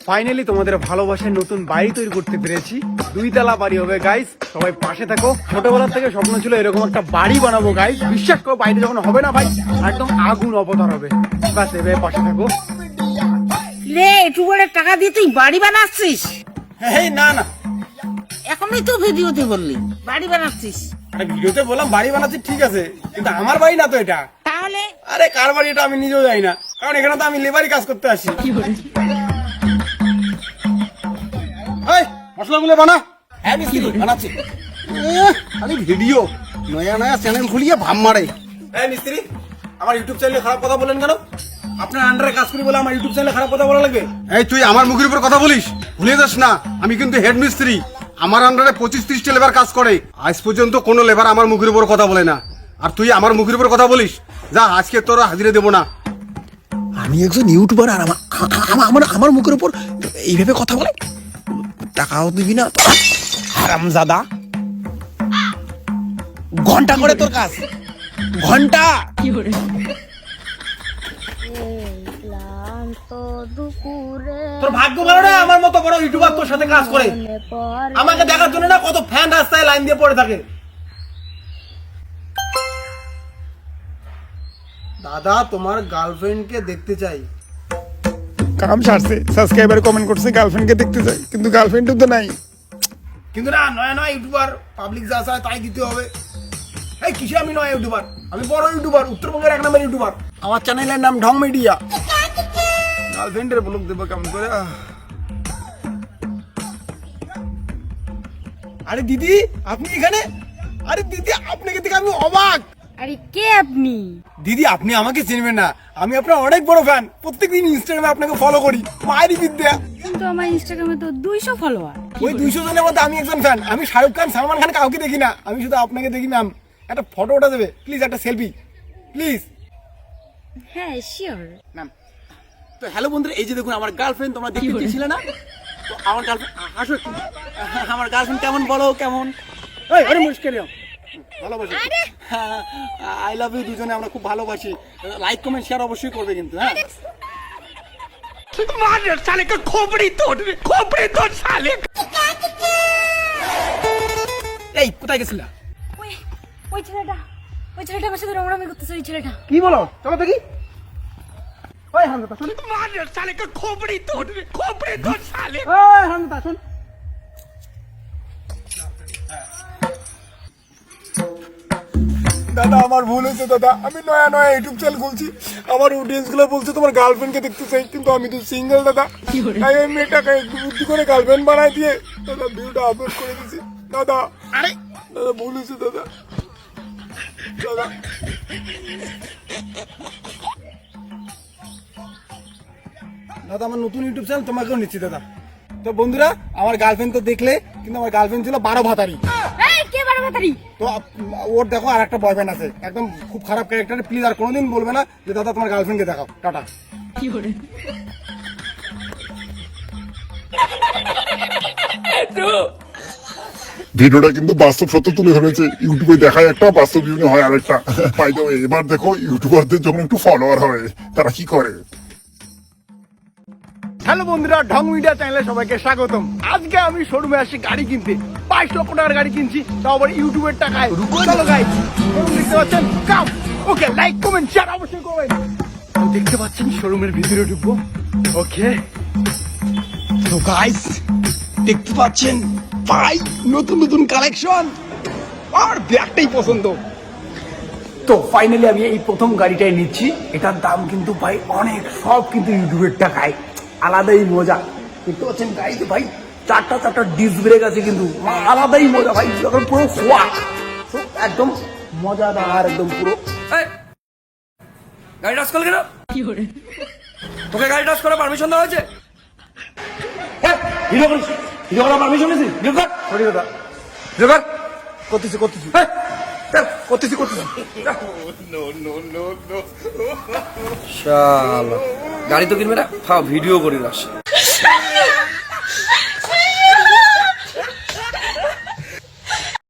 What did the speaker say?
Finally তোমাদের ভালোবাসার নতুন বাড়ি তৈরি করতে পেরেছি। 2 তলা বাড়ি হবে গাইস, সবাই পাশে থাকো। ছোটবেলা থেকে স্বপ্ন ছিল এরকম একটা বাড়ি বানাবো গাইস। বিশ্বাস করো বাড়িতে যখন হবে না ভাই, একদম আগুন অবতার হবে। বাস এভাবে পাশে থাকো। রে একটু করে টাকা দিয়ে তুই বাড়ি বানাচ্ছিস? এই না না, এখনই তো ভিডিওতে বললি বাড়ি বানাচ্ছিস। আরে ভিডিওতে বললাম বাড়ি বানাচ্ছি ঠিক আছে, কিন্তু আমার বাড়ি না তো এটা। তাহলে আরে কার বাড়ি এটা আমি নিজেও জানি না, কারণ এখানে তো আমি লেবারি কাজ করতে আসি। এই মশলাগুলো বানা। হ্যাঁ মিস্ত্রি বানাচ্ছি। খালি ভিডিও নয়া নয়া চ্যানেল খুলিয়ে ভাব মারে। এই মিস্ত্রি, আমার ইউটিউব চ্যানেলে খারাপ কথা বলেন কেন? আপনার আন্ডারে কাজ করি বলে আমার ইউটিউব চ্যানেলে খারাপ কথা বলা লাগবে? এই তুই আমার মুখের উপর কথা বলিস, ভুলে যাস না আমি কিন্তু হেড মিস্ত্রি। আমার আন্ডারে 25-30টা লেবার কাজ করে। আজ পর্যন্ত কোনো লেবার আমার মুখের উপর কথা বলে না, আর তুই আমার মুখের উপর কথা বলিস। যা, আজকে তোর হাজিরে দেবো না। আমি একজন ইউটিউবার আর আমার মুখের উপর এইভাবে কথা বলে? টাকাও দিবি না হারামজাদা। ঘন্টা করে তোর কাজ, ঘন্টা। তোর ভাগ্য ভালো না আমার মতো বড় ইউটিউবার তোর সাথে কাজ করে। আমাকে দেখার জন্য না কত ফ্যান রাস্তায় লাইন দিয়ে পড়ে থাকে। দাদা তোমার গার্লফ্রেন্ডকে দেখতে চাই। কাম সারছে, সাবস্ক্রাইবার কমেন্ট করছে গার্লফ্রেন্ডকে দেখতে চাই, কিন্তু গার্লফ্রেন্ডও তো নাই। কিন্তু না, নয় নয় ইউটিউবার, পাবলিক যা চায় তাই দিতে হবে। এই কিসে আমি নয় ইউটিউবার, আমি বড় ইউটিউবার, উত্তরবঙ্গের 1 নম্বর ইউটিউবার। আমার চ্যানেলের নাম ঢং মিডিয়া। গার্লফ্রেন্ডের ব্লগ দেবো কেমন করে? আরে দিদি আপনি এখানে? আরে দিদি আপনাকে দেখে আমি অবাক। আরে কে আপনি? দিদি আপনি আমাকে চিনবেন না, আমি আপনার অনেক বড় ফ্যান। প্রত্যেকদিন ইনস্টাগ্রামে আপনাকে ফলো করি। মায়েরই বিদ্যা। কিন্তু আমার ইনস্টাগ্রামে তো 200 ফলোয়ার। ওই 200 জনের মধ্যে আমি একজন ফ্যান। আমি শাহরুখ খান, সালমান খান কাউকে দেখি না, আমি শুধু আপনাকে দেখি। ম্যাম একটা ফটো ওঠা দেবে প্লিজ, একটা সেলফি প্লিজ। হ্যাঁ শিওর। ম্যাম তো হ্যালো বন্ধুরা, এই যে দেখুন আমার গার্লফ্রেন্ড, তোমরা দেখতে চেয়েছিলে না? তো আমার গার্লফ্রেন্ড আসো একটু। আমার গার্লফ্রেন্ড কেমন বলো, কেমন? এই আরে মুশকিল ভালোবাসি। I love you. দুজনে আমরা খুব ভালোবাসি। লাইক কমেন্ট শেয়ার অবশ্যই করবে কিন্তু। হ্যাঁ এই কোথায় গেছিলা? ওই ছেলেটা আমার সাথে রংরামি করতেছে। ওই ছেলেটা কি বলো? চলো দেখি। ওই হামদা শুন, ওই হামদা শুন। দাদা আমার ভুল হয়েছে দাদা, আমি নয়া নয়া ইউটিউব চ্যানেল খুলছি। আমার অডিয়েন্স গুলো বলছে তোমার গার্লফ্রেন্ডকে দেখতে চাই, কিন্তু আমি তো সিঙ্গেল দাদা। তাই আমি মেয়েটাকে একটু বুদ্ধি করে গার্লফ্রেন্ড বানাই দিয়ে দাদা ভিডিওটা আপলোড করে দিয়েছি দাদা। আরে দাদা ভুল হয়েছে দাদা। দাদা দাদা আমার নতুন ইউটিউব চ্যানেল তোমাকেও নিচ্ছি দাদা। তো বন্ধুরা আমার গার্লফ্রেন্ড তো দেখলে, কিন্তু আমার গার্লফ্রেন্ড ছিল 12 ভাতারি। এই কে বড় বাতারি? তো ওর দেখো আর একটা বয়ফ্রেন্ড আছে, একদম খুব খারাপ ক্যারেক্টার। প্লিজ আর কোনোদিন বলবে না যে দাদা তোমার গার্লফ্রেন্ডকে দেখাও। টাটা। ভিডিওটা কিন্তু বাস্তব সত্য তুলে ধরেছে। ইউটিউবে দেখায় একটা, বাস্তব জীবনে হয় আরেকটা। বাই দ্য ওয়ে, এবার দেখো ইউটিউবারদের যখন একটু ফলোয়ার হয় তারা কি করে। হ্যালো বন্ধুরা, ঢং মিডিয়া চ্যানেলে সবাইকে স্বাগতম। আজকে আমি শোরুমে আসি গাড়ি কিনতে। 22 লক্ষ টাকার গাড়ি কিনছি, তাও আবার ইউটিউবের টাকায়। চলো গাইস, দেখতে পাচ্ছেন কাম। ওকে লাইক কমেন্ট শেয়ার অবশ্যই করবেন। তো দেখতে পাচ্ছেন শোরুমের ভিতরে ঢুকবো। ওকে তো গাইস দেখতে পাচ্ছেন ভাই নতুন নতুন কালেকশন, আর ব্যাগটাই পছন্দ। তো ফাইনালি আমি এই প্রথম গাড়িটাই নিচ্ছি। এটার দাম কিন্তু ভাই অনেক, সব কিন্তু ইউটিউবের টাকায়। আলাদাই মজা। দেখতে পাচ্ছেন গাড়িতে ভাই 4টা ডিস্ক ব্রেক আছে, কিন্তু আলাদাই মজা ভাই। যখন পুরো সোয়া একদম মজাদার, একদম পুরো। গাড়ি টাচ করল কেন? তোকে গাড়ি টাচ করার পারমিশন দেওয়া হয়েছে? ভিডিও করিস? ভিডিও করার পারমিশন নিয়েছিস? ভিডিও কর। সরি দাদা, ভিডিও কর। করতেছি। শালা গাড়ি তো কিনবে না, ভিডিও করি না।